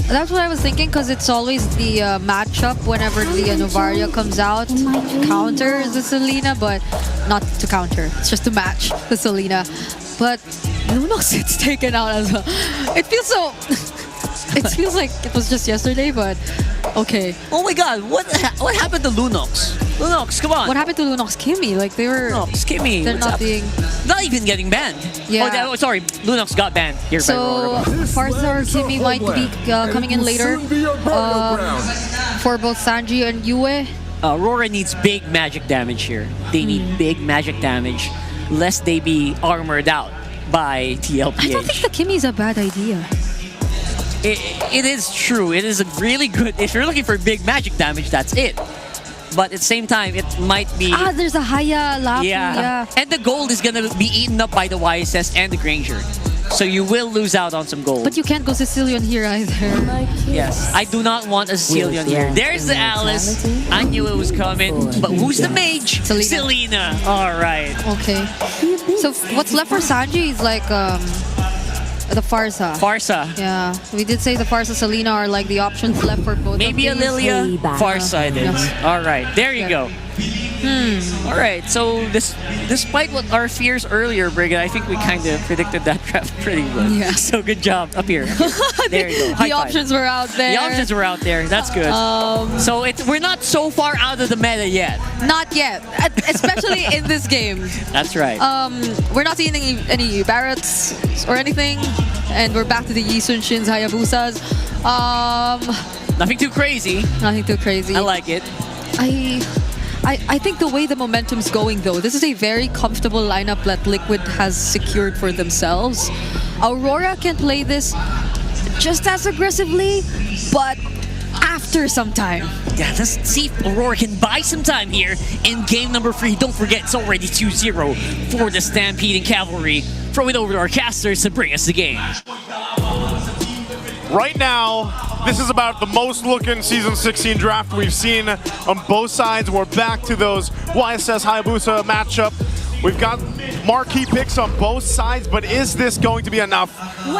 That's what I was thinking, because it's always the matchup whenever the Novaria comes out to counter the Selena, but not to counter. It's just to match the Selena. But Lunox gets taken out as a... It feels so... It feels like it was just yesterday, but okay. Oh my god, what happened to Lunox? Lunox, come on. What happened to Lunox Kimmy? Like, they were... Lunox Kimmy, they're not being... Not even getting banned. Yeah. Oh, sorry, Lunox got banned here by So, Farsa or Kimmy might be coming in later for both Sanji and Yue. Aurora needs big magic damage here. They need big magic damage, lest they be armored out by TLPH. I don't think the Kimmy's a bad idea. It is true. It is a really good... If you're looking for big magic damage, that's it. But at the same time, it might be... Ah, there's a Haya Lapu, yeah. And the gold is going to be eaten up by the YSS and the Granger. So you will lose out on some gold. But you can't go Sicilian here either. Yes, I do not want a Sicilian here. There's the Alice. I knew it was coming. But who's the mage? Selena. All right. Okay. So what's left for Sanji is like... the Farsa. Farsa. Yeah. We did say the Farsa Selena are like the options left for both Maybe a Lilia. Farsa it is. All right. There you go. All right. So despite what our fears earlier, Brigid, I think we kind of predicted that draft pretty well. Yeah. So good job up here. There you go. The options were out there. The options were out there. That's good. So we're not so far out of the meta yet. Not yet. Especially in this game. That's right. We're not seeing any Barretts or anything. And we're back to the Yisun Shins, Hayabusas. Nothing too crazy. Nothing too crazy. I like it. I think the way the momentum's going, though, this is a very comfortable lineup that Liquid has secured for themselves. Aurora can play this just as aggressively, but after some time. Yeah, let's see if Aurora can buy some time here in game number 3. Don't forget, it's already 2-0 for the Stampeding Cavalry. Throw it over to our casters to bring us the game. Right now, this is about the most looking Season 16 draft we've seen on both sides. We're back to those YSS Hayabusa matchup. We've got marquee picks on both sides, but is this going to be enough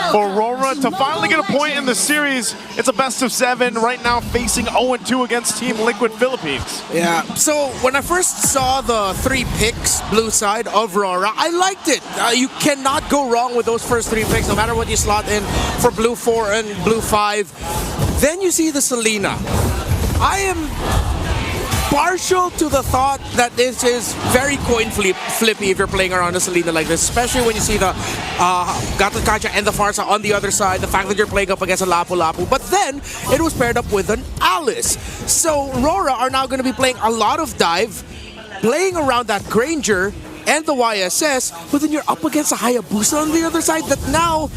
for Aurora to finally get a point in the series? It's a best of 7 right now, facing 0-2 against Team Liquid Philippines. Yeah, so when I first saw the 3 picks, blue side of Aurora, I liked it. You cannot go wrong with those first 3 picks, no matter what you slot in for blue 4 and blue 5. Then you see the Selena. I am partial to the thought that this is very coin flippy if you're playing around the Selena like this, especially when you see the Gatakacha and the Farsa on the other side, the fact that you're playing up against a Lapu Lapu. But then, it was paired up with an Alice. So, Aurora are now going to be playing a lot of dive, playing around that Granger and the YSS, but then you're up against a Hayabusa on the other side that now...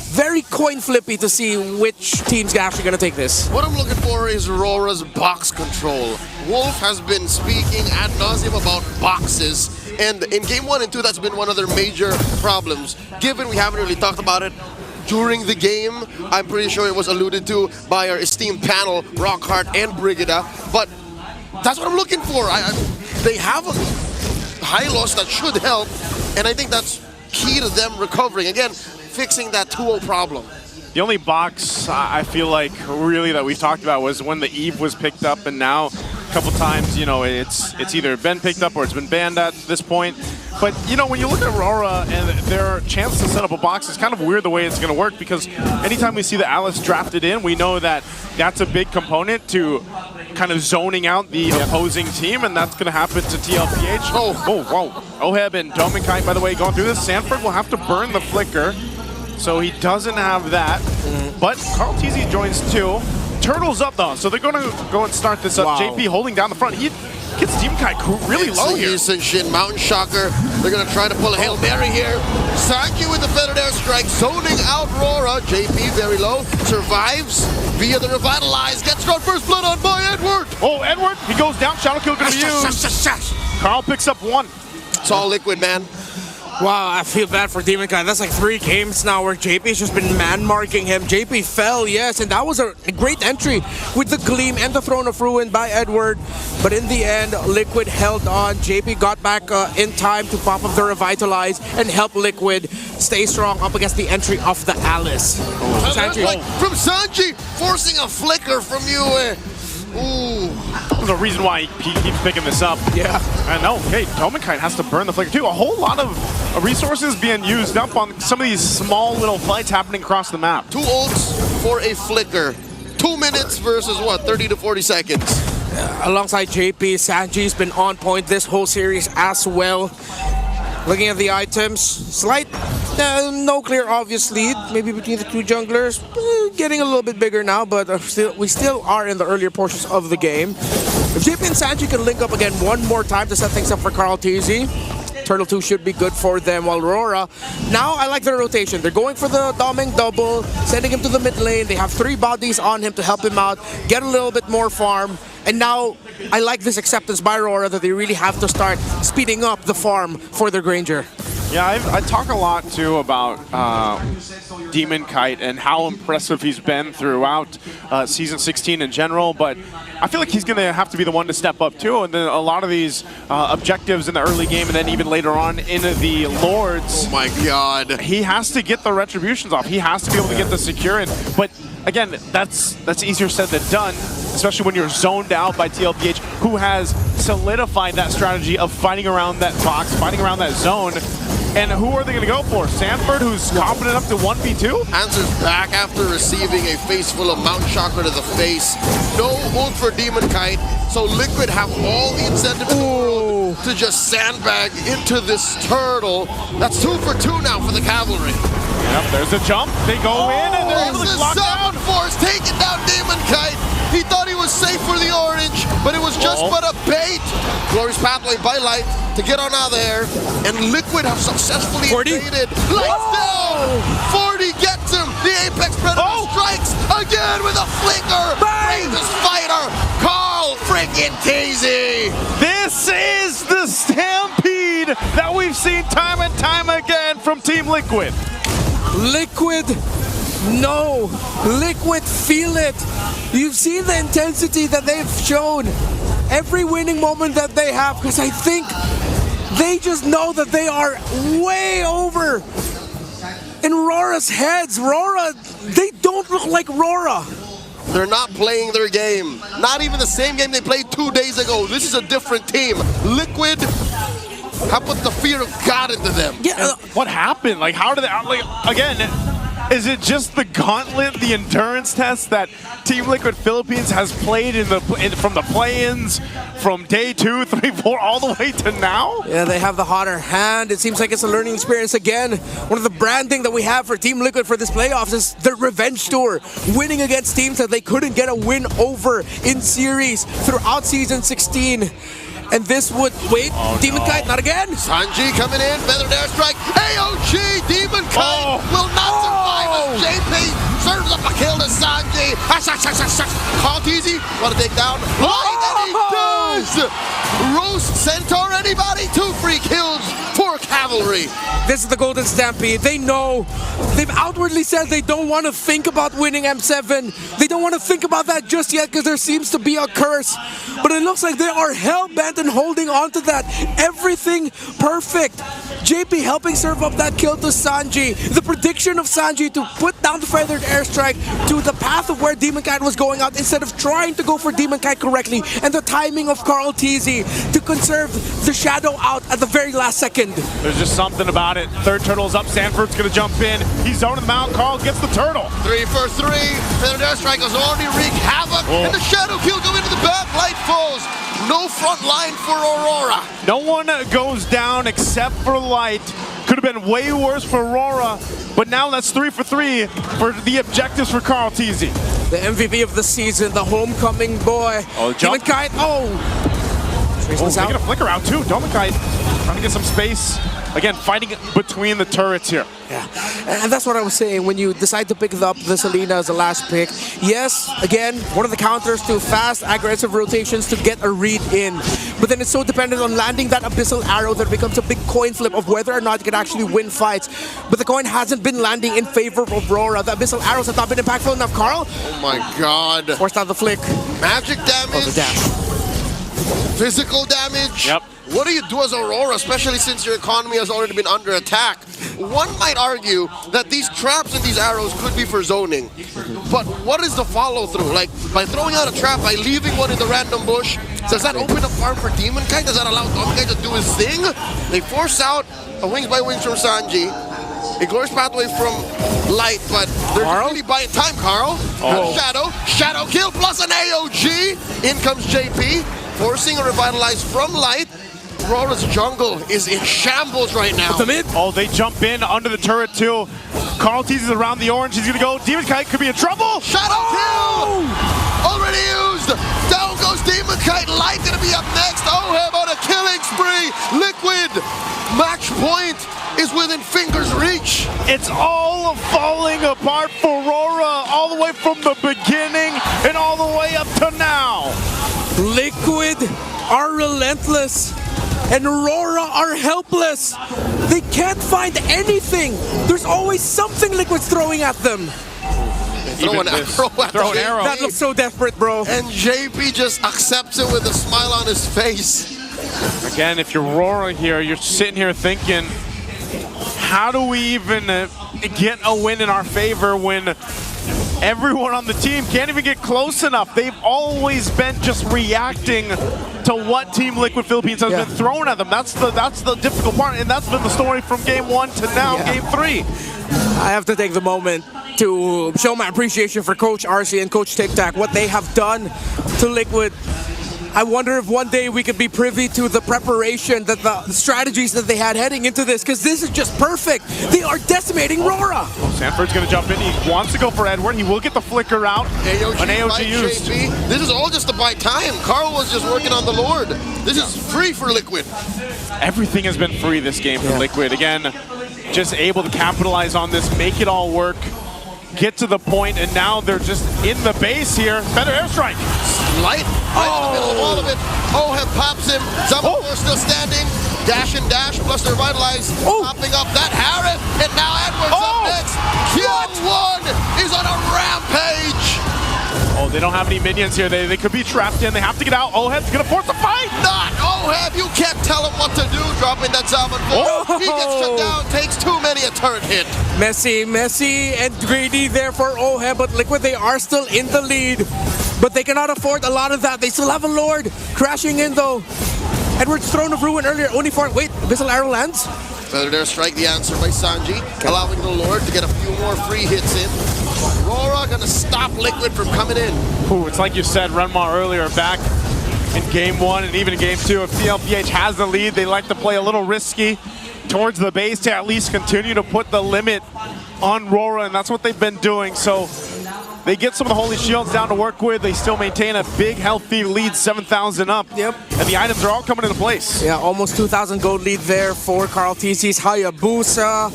very coin flippy to see which team's actually going to take this. What I'm looking for is Aurora's box control. Wolf has been speaking ad nauseum about boxes, and in game 1 and 2, that's been one of their major problems. Given we haven't really talked about it during the game, I'm pretty sure it was alluded to by our esteemed panel, Rockhart and Brigida, but that's what I'm looking for. They have a high loss that should help, and I think that's key to them recovering. Again, fixing that 2-0 problem. The only box I feel like really that we've talked about was when the Eve was picked up, and now a couple times, you know, it's either been picked up or it's been banned at this point. But, you know, when you look at Aurora and their chance to set up a box, it's kind of weird the way it's going to work, because anytime we see the Alice drafted in, we know that that's a big component to kind of zoning out the opposing team, and that's going to happen to TLPH. Oh, wow. Oheb and Dominkai, by the way, going through this. Sanford will have to burn the Flicker, so he doesn't have that. But Carl Teasy joins too. Turtle's up though, so they're going to go and start this up. JP holding down the front. He gets Teamkai really low here. Yisun Shin, Mountain Shocker. They're going to try to pull a Hail Mary here. Sanky with the feathered airstrike, zoning out Aurora. JP very low, survives via the Revitalize. Gets drawn first blood on by Edward. Oh, Edward, he goes down. Shadow Kill going to be used. Carl picks up 1. It's all Liquid, man. Wow, I feel bad for Demon Kai. That's like 3 games now where JP's just been man-marking him. JP fell, yes, and that was a great entry with the Gleam and the Throne of Ruin by Edward. But in the end, Liquid held on. JP got back in time to pop up the Revitalize and help Liquid stay strong up against the entry of the Alice. Like from Sanji, forcing a flicker from you. Ooh. The reason why he keeps picking this up. Yeah. I know. Hey, Domikite has to burn the flicker too. A whole lot of resources being used up on some of these small little fights happening across the map. 2 ults for a flicker. 2 minutes versus what, 30 to 40 seconds. Alongside JP, Sanji's been on point this whole series as well. Looking at the items, slight, no clear obvious lead, maybe between the two junglers. Getting a little bit bigger now, but we still are in the earlier portions of the game. If JP and Sanji can link up again one more time to set things up for Carl TZ, Turtle 2 should be good for them, while Aurora, now I like their rotation. They're going for the Doming double, sending him to the mid lane. They have 3 bodies on him to help him out, get a little bit more farm. And now, I like this acceptance by Aurora that they really have to start speeding up the farm for their Granger. Yeah, I talk a lot too about Demonkite and how impressive he's been throughout Season 16 in general, but I feel like he's going to have to be the one to step up too. And then a lot of these objectives in the early game and then even later on in the Lords. Oh my god. He has to get the retributions off. He has to be able to get the secure in. But again, that's easier said than done, especially when you're zoned out by TLPH, who has solidified that strategy of fighting around that box, fighting around that zone. And who are they going to go for? Sanford, who's confident up to 1v2? Answers back after receiving a face full of Mount Chakra to the face. No ult for Demonkite, so Liquid have all the incentive in the world to just sandbag into this turtle. That's 2 for 2 now for the Cavalry. Yep, there's a jump. They go in and they're able to This lock is down. Force taking down Demonkite. He thought he was safe for the orange, but it was just but a bait. Glorious pathway by Light to get on out there, and Liquid have successfully 40? invaded. Lights down! 40 gets him! The Apex Predator strikes again with a flicker! Bravest fighter, Carl freaking Tazy! This is the stampede that we've seen time and time again from Team Liquid. Liquid, no. Liquid, feel it. You've seen the intensity that they've shown. Every winning moment that they have, because I think they just know that they are way over in Rora's heads. Rora, they don't look like Rora. They're not playing their game. Not even the same game they played 2 days ago. This is a different team. Liquid have put the fear of God into them. Yeah. What happened? Like, how did they, like, again, is it just the gauntlet, the endurance test that Team Liquid Philippines has played from the play-ins, from day 2, 3, 4, all the way to now? Yeah, they have the hotter hand. It seems like it's a learning experience again. One of the branding that we have for Team Liquid for this playoffs is the revenge tour, winning against teams that they couldn't get a win over in series throughout Season 16. And this would, Demonkite, not again. Sanji coming in, feathered airstrike. AOG, Demonkite will not survive as JP serves up a kill to Sanji. Carl TZ, want to take down Light, and he does! Roast Centaur, anybody? 2 free kills for Cavalry. This is the Golden Stampede. They know. They've outwardly said they don't want to think about winning M7. They don't want to think about that just yet because there seems to be a curse. But it looks like they are hell-bent and holding on to that. Everything perfect. JP helping serve up that kill to Sanji. The prediction of Sanji to put down the feathered airstrike to the path of where Demonkite was going out instead of trying to go for Demonkite correctly. And the timing of Carl TZ to conserve the shadow out at the very last second. There's just something about it. Third turtle's up. Sanford's going to jump in. He's zoning them out. Carl gets the turtle. 3 for 3. Feathered airstrike has already wreaked havoc. And the shadow kill go into the back. Light falls. No front line for Aurora. No one goes down except for Light. Could have been way worse for Aurora, but now that's 3 for 3 for the objectives for Carl TZ. The MVP of the season, the homecoming boy. Jump. Demonkite, taking a flicker out too. Domikite trying to get some space. Again, fighting between the turrets here. Yeah, and that's what I was saying. When you decide to pick up the Selena as the last pick, yes, again, one of the counters to fast, aggressive rotations to get a read in. But then it's so dependent on landing that Abyssal Arrow that becomes a big coin flip of whether or not you can actually win fights. But the coin hasn't been landing in favor of Aurora. The Abyssal Arrows have not been impactful enough. Carl? Oh my god. Forced out the flick. Magic damage. The dash. Physical damage. Yep. What do you do as Aurora, especially since your economy has already been under attack? one might argue that these traps and these arrows could be for zoning. But what is the follow-through? Like, by throwing out a trap, by leaving one in the random bush, does that open up farm for Demon Kite? Does that allow Demon Kite to do his thing? They force out a wings by wings from Sanji. A glorious pathway from Light, but they're really buying time, Carl. Shadow kill plus an AOG. In comes JP, forcing a revitalize from Light. Aurora's jungle is in shambles right now. Oh, they jump in under the turret too. Carl teases around the orange. He's gonna go. Demon Kite could be in trouble. Shadow kill! Already used. Down goes Demon Kite. Light gonna be up next. Oheb on a killing spree. Liquid. Match point is within fingers reach. It's all falling apart for Aurora, all the way from the beginning and all the way up to now. Liquid are relentless, and Aurora are helpless. They can't find anything. There's always something Liquid's throwing at them. Throw an arrow. That looks so desperate, bro. And JP just accepts it with a smile on his face. Again, if you're Aurora here, you're sitting here thinking, how do we even get a win in our favor when everyone on the team can't even get close enough? They've always been just reacting to what Team Liquid Philippines has been thrown at them. That's the difficult part, and that's been the story from game 1 to now, game 3. I have to take the moment to show my appreciation for Coach RC and Coach Tic Tac, what they have done to Liquid. I wonder if one day we could be privy to the preparation, that the strategies that they had heading into this, because this is just perfect. They are decimating Aurora. Sanford's going to jump in. He wants to go for Edward. He will get the flicker out. An AOG used. JP. This is all just to buy time. Carl was just working on the Lord. This is free for Liquid. Everything has been free this game for Liquid. Again, just able to capitalize on this, make it all work, get to the point, and now they're just in the base here. Better airstrike. Light right in the middle of all of it. Oheb pops him. Zambo still standing. Dash and dash plus the revitalize. Popping up that Harith. And now Edwards up next. Q1 is on a rampage. Oh, they don't have any minions here. They could be trapped in. They have to get out. Oheb's going to force a fight. Not Oheb. You can't tell him what to do. Dropping that Zaman. He gets shut down. Takes too many a turret hit. Messy and greedy there for Oheb, but Liquid, they are still in the lead. But they cannot afford a lot of that. They still have a Lord crashing in though. Edward's Throne of Ruin earlier, only for, wait, Abyssal Arrow lands? Feather there, strike the answer by Sanji, allowing the Lord to get a few more free hits in. Aurora gonna stop Liquid from coming in. Ooh, it's like you said, Renmar earlier, back in game 1 and even in game 2, if TLPH has the lead, they like to play a little risky towards the base to at least continue to put the limit on Aurora, and that's what they've been doing. So they get some of the Holy Shields down to work with. They still maintain a big, healthy lead, 7,000 up. Yep. And the items are all coming into place. Yeah, almost 2,000 gold lead there for Carl TC's Hayabusa.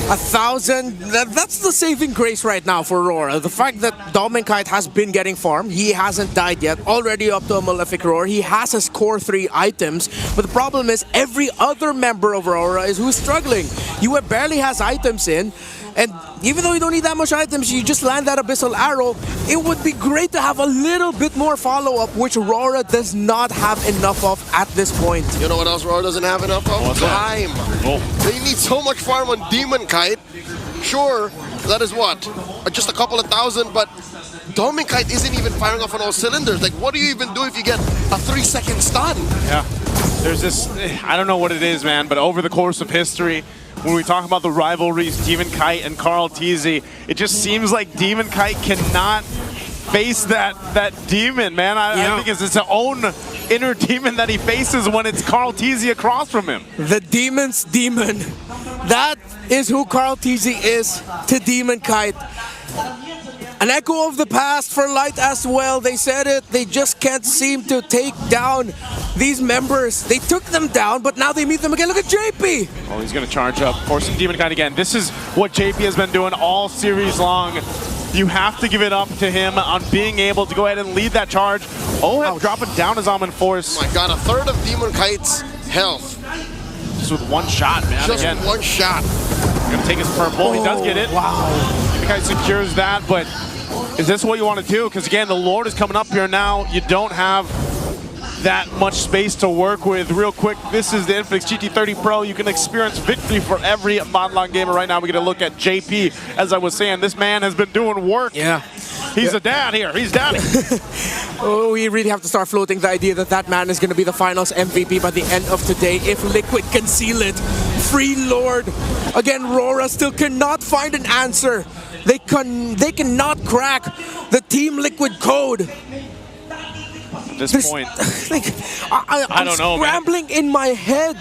1,000. That's the saving grace right now for Aurora. The fact that Demon Kite has been getting farmed. He hasn't died yet. Already up to a Malefic Roar. He has his core 3 items. But the problem is every other member of Aurora is who's struggling. You barely has items in. And even though you don't need that much items, you just land that Abyssal Arrow. It would be great to have a little bit more follow-up, which Aurora does not have enough of at this point. You know what else Aurora doesn't have enough of? Time. They need so much farm on Demon Kite. Sure, that is what? Just a couple of thousand, but Demon Kite isn't even firing off on all cylinders. Like, what do you even do if you get a 3-second stun? Yeah. There's this, I don't know what it is, man, but over the course of history, when we talk about the rivalries, Demon Kite and Carl TZ, it just seems like Demon Kite cannot face that demon, man. I think it's his own inner demon that he faces when it's Carl TZ across from him. The demon's demon. That is who Carl TZ is to Demon Kite. An echo of the past for Light as well. They said it. They just can't seem to take down these members. They took them down, but now they meet them again. Look at JP. Oh, he's going to charge up, forcing Demon Kite again. This is what JP has been doing all series long. You have to give it up to him on being able to go ahead and lead that charge. Oheb dropping down his Almond Force. Oh my god, a third of Demon Kite's health. Just with one shot, man. Just again. one shot. Gonna take his purple. He does get it. Wow. Demon Kite secures that, but is this what you want to do? Because again, the Lord is coming up here now. You don't have that much space to work with. Real quick, this is the Infinix GT30 Pro. You can experience victory for every bottom gamer right now. We're going to look at JP. As I was saying, this man has been doing work. Yeah. He's a dad here. He's daddy. Oh, we really have to start floating the idea that that man is going to be the finals MVP by the end of today if Liquid can seal it. Free Lord. Again, Rora still cannot find an answer. They cannot crack the Team Liquid code. At this point, like, I'm don't know, scrambling in my head.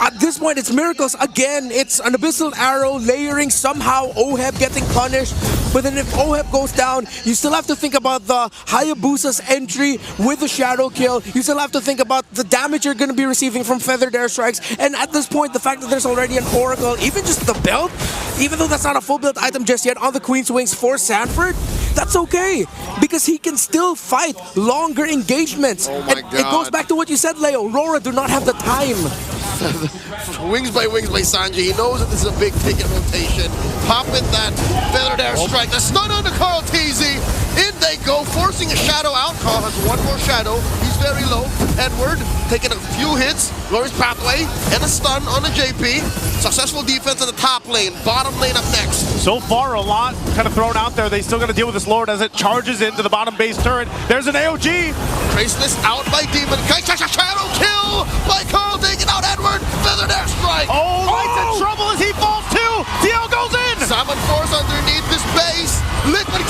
At this point, it's miracles. Again, it's an Abyssal Arrow layering, somehow OHEB getting punished. But then if OHEB goes down, you still have to think about the Hayabusa's entry with the Shadow Kill. You still have to think about the damage you're going to be receiving from Feathered Airstrikes. And at this point, the fact that there's already an Oracle, even just the belt, even though that's not a full build item just yet, on the Queen's Wings for Sanford, that's okay. Because he can still fight longer engagements. Oh my God. It goes back to what you said, Leo. Rora do not have the time. Wings by Sanji. He knows that this is a big ticket rotation. Popping that Feathered Airstrike. The stun on the Carl TZ. In they go, forcing a Shadow out. Carl has one more Shadow. He's very low. Edward taking a few hits. Glorious Pathway and a stun on the JP. Successful defense in the top lane. Bottom lane up next. so far a lot kind of thrown out there. They still got to deal with this Lord as it charges into the bottom base turret. There's an AOG. Traceless out by Demon. Shadow kill by Carl taking out Edward. Feathered Airstrike. Oh, Light's in trouble as he falls too. TL goes in. Salmon Force underneath this base. Liquid